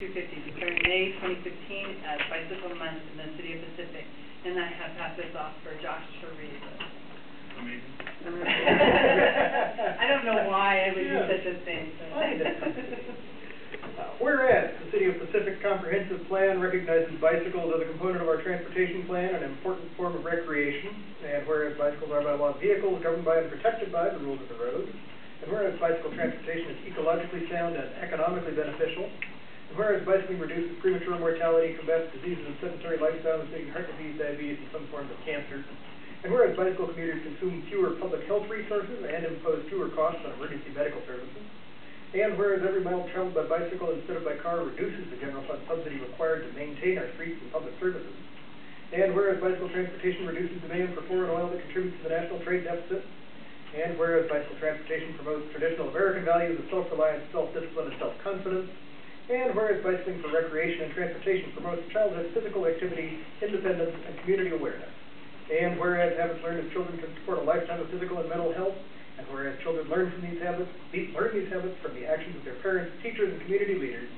250, declaring May 2015 as Bicycle Month in the City of Pacific. And I have passed this off for Josh to read this. Amazing. I don't know why I would do such a thing. Whereas the City of Pacific Comprehensive Plan recognizes bicycles as a component of our transportation plan and an important form of recreation, and whereas bicycles are by law vehicles governed by and protected by the rules of the road, and whereas bicycle transportation is ecologically sound and economically beneficial, and whereas bicycling reduces premature mortality, combats diseases of sedentary lifestyle, including heart disease, diabetes, and some forms of cancer, and whereas bicycle commuters consume fewer public health resources and impose fewer costs on emergency medical services, and whereas every mile traveled by bicycle instead of by car reduces the general fund subsidy required to maintain our streets and public services, and whereas bicycle transportation reduces demand for foreign oil that contributes to the national trade deficit, and whereas bicycle transportation promotes traditional American values of self-reliance, self-discipline, and self-confidence, and whereas bicycling for recreation and transportation promotes childhood physical activity, independence, and community awareness, and whereas habits learned as children can support a lifetime of physical and mental health, and whereas children learn these habits from the actions of their parents, teachers, and community leaders,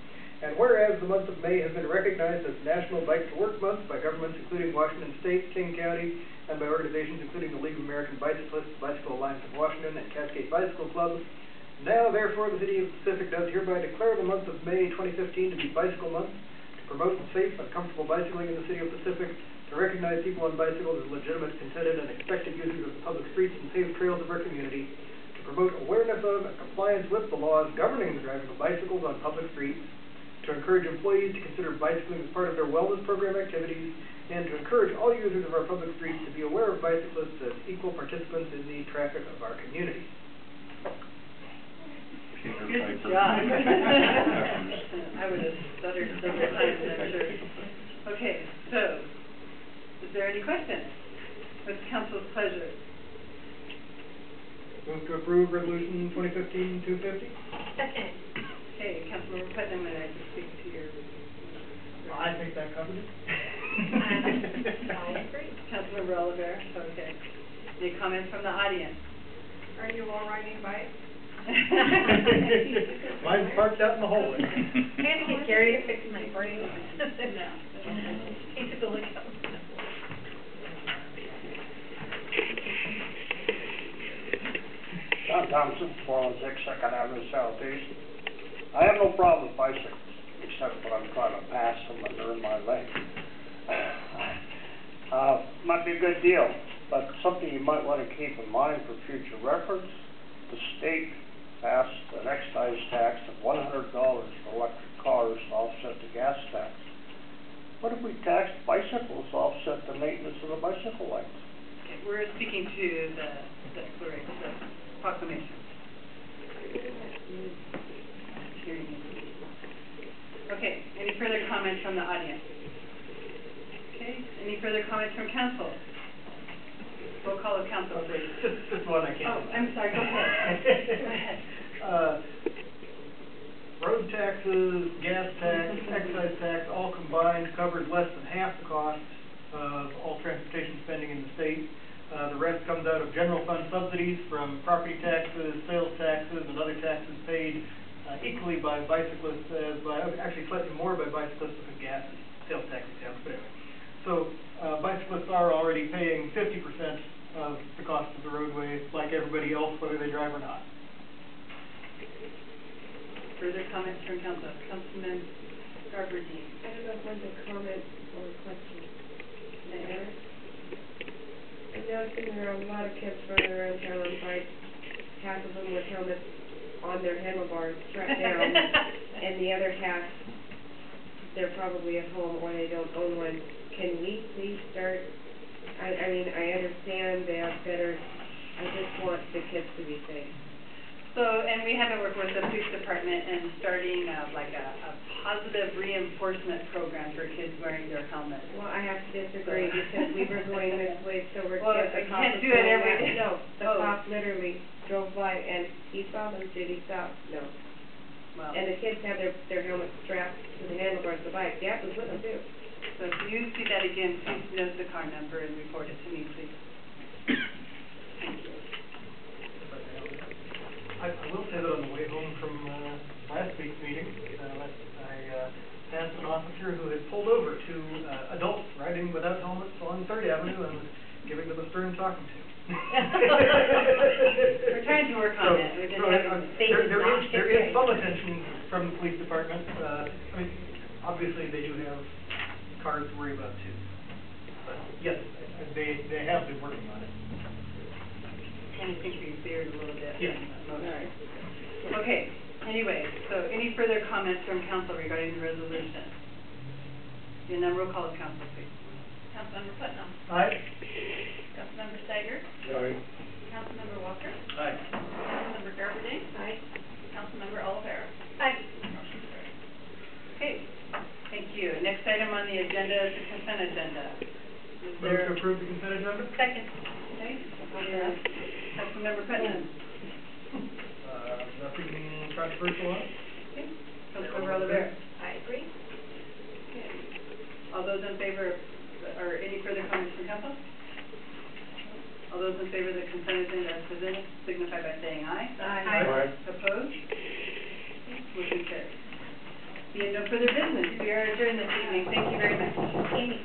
and whereas the month of May has been recognized as National Bike to Work Month by governments including Washington State, King County, and by organizations including the League of American Bicyclists, Bicycle Alliance of Washington, and Cascade Bicycle Club, now therefore the City of Pacific does hereby declare the month of May 2015 to be Bicycle Month, to promote safe and comfortable bicycling in the City of Pacific, to recognize people on bicycles as legitimate, contented, and expected users of the public streets and paved trails of our community, to promote awareness of and compliance with the laws governing the driving of bicycles on public streets, to encourage employees to consider bicycling as part of their wellness program activities, and to encourage all users of our public streets to be aware of bicyclists as equal participants in the traffic of our community. Good job. I would have stuttered several times, I'm sure. Okay, so, is there any questions? What's council's pleasure? Move to approve Resolution 2015-250. Second. Okay, Councilmember Putnam, would I just speak to your... Well, I think that covers it. I agree. Councilmember Oliver, okay. Any comments from the audience? Are you all riding bikes? Mine's parked out in the hallway. Can't get Gary to fix my brain. No. He took a look at John Thompson, 416 Second Avenue Southeast. I have no problem with bicycles, except when I'm trying to pass them and they're in my lane. Might be a good deal, but something you might want to keep in mind for future reference. The state passed an excise tax of $100 for electric cars to offset the gas tax. What if we taxed bicycles to offset the maintenance of the bicycle lanes? Okay, we're speaking to the declaration, the proclamation. Okay, any further comments from the audience? Okay, any further comments from council? Roll call of council, please. Just one I can't. Oh, I'm sorry, go ahead. Go ahead. Road taxes, gas tax, excise tax, all combined covers less than half the cost of all transportation spending in the state. The rest comes out of general fund subsidies from property taxes, sales taxes, and other taxes paid equally by bicyclists, actually slightly more by bicyclists because gas is sales tax exempt, but anyway. So bicyclists are already paying 50% of the cost of the roadway, like everybody else, whether they drive or not. Further comments from council. Councilman Garberdine. I don't know if one's a comment or a question. Mayor? I'm noticing there are a lot of kids running around town on bikes, half of them with helmets on their handlebars strapped down, and the other half, they're probably at home or they don't own one. Can we please start, I mean, I understand they are better, I just want the kids to be safe. So, and we haven't worked with the police department in starting like a positive reinforcement program for kids wearing their helmets. Well, I have to disagree because we were going this way, so we're well, the cop can't was do it going every that- day. No, the cop literally drove by and he saw them. Did he stop? No. Well, And the kids have their helmets strapped to the handlebars of the bike. Dad was with them too. so if you see that again, please note the car number and report it to me, please. Thank you. I will say that on the way home from last week's meeting, I officer who had pulled over two adults riding without helmets on 3rd Avenue and was giving them a stern talking to. We're trying to work on it. We're just having. There is some attention from the police department. I mean, obviously they do have cars to worry about too. But yes, they have been working on it. Kind of think we veered a little bit. Yeah. Okay, anyway, so any further comments from council regarding the resolution? Your number will call the council, please. Councilmember Putnam. Aye. Councilmember Steiger. Aye. Councilmember Walker. Aye. Councilmember Garberding. Aye. Councilmember Olivera. Aye. Motion carried. Okay, thank you. Next item on the agenda is the consent agenda. Is Move there? to approve the consent agenda? Second. Okay, Councilmember Putnam. Nothing controversial on it? Okay, Councilmember Olivera. I agree. Okay. All those in favor, or any further comments from council? All those in favor of the consent agenda as presented, signify by saying aye. Aye. Opposed? Motion carries. Being no further business, we are adjourned this evening. Thank you very much. Amy.